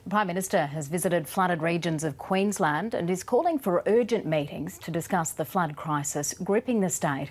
The Prime Minister has visited flooded regions of Queensland and is calling for urgent meetings to discuss the flood crisis gripping the state.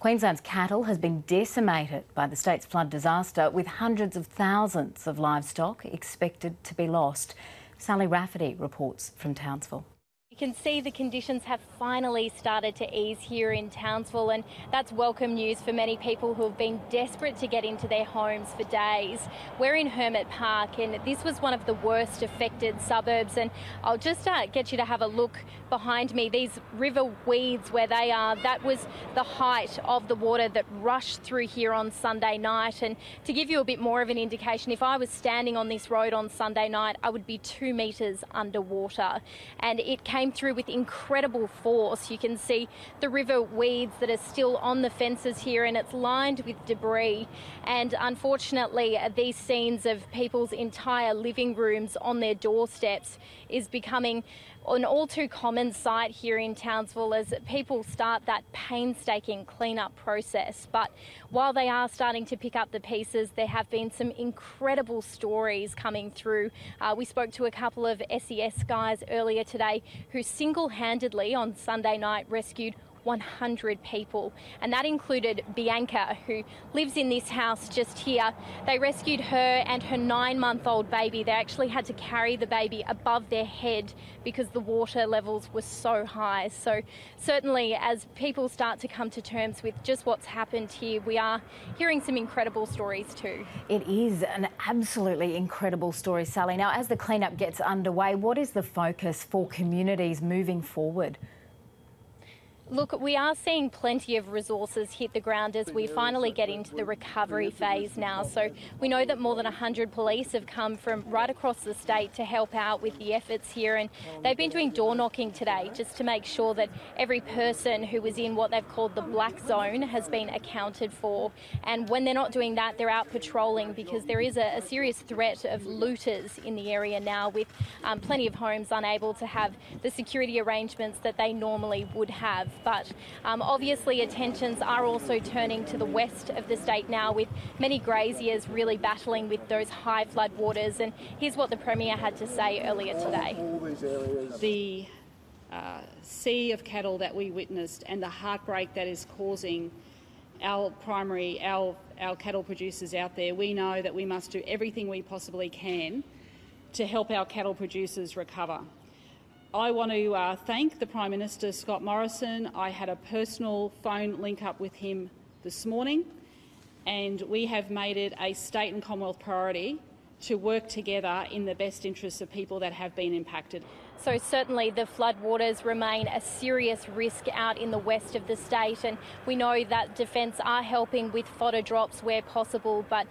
Queensland's cattle has been decimated by the state's flood disaster, with hundreds of thousands of livestock expected to be lost. Sally Rafferty reports from Townsville. You can see the conditions have finally started to ease here in Townsville, and that's welcome news for many people who have been desperate to get into their homes for days. We're in Hermit Park, and this was one of the worst affected suburbs, and I'll just get you to have a look behind me. These river weeds where they are, that was the height of the water that rushed through here on Sunday night. And to give you a bit more of an indication, if I was standing on this road on Sunday night, I would be 2 metres underwater, and it came through with incredible force. You can see the river weeds that are still on the fences here, and it's lined with debris. And unfortunately, these scenes of people's entire living rooms on their doorsteps is becoming an all too common sight here in Townsville as people start that painstaking clean-up process. But while they are starting to pick up the pieces, there have been some incredible stories coming through. We spoke to a couple of SES guys earlier today who single-handedly on Sunday night rescued 100 people, and that included Bianca, who lives in this house just here. They rescued her and her 9-month-old baby. They actually had to carry the baby above their head because the water levels were so high. So certainly, as people start to come to terms with just what's happened here, we are hearing some incredible stories too. It is an absolutely incredible story, Sally. Now, as the cleanup gets underway, what is the focus for communities moving forward? Look, we are seeing plenty of resources hit the ground as we finally get into the recovery phase now. So we know that more than 100 police have come from right across the state to help out with the efforts here, and they've been doing door knocking today just to make sure that every person who was in what they've called the black zone has been accounted for. And when they're not doing that, they're out patrolling because there is a serious threat of looters in the area now, with plenty of homes unable to have the security arrangements that they normally would have. But obviously attentions are also turning to the west of the state now, with many graziers really battling with those high flood waters. And here's what the Premier had to say earlier today. The sea of cattle that we witnessed and the heartbreak that is causing our cattle producers out there, we know that we must do everything we possibly can to help our cattle producers recover. I want to thank the Prime Minister, Scott Morrison. I had a personal phone link up with him this morning, and we have made it a state and Commonwealth priority to work together in the best interests of people that have been impacted. So certainly the floodwaters remain a serious risk out in the west of the state, and we know that Defence are helping with fodder drops where possible, but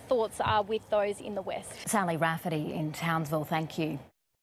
thoughts are with those in the west. Sally Rafferty in Townsville, thank you.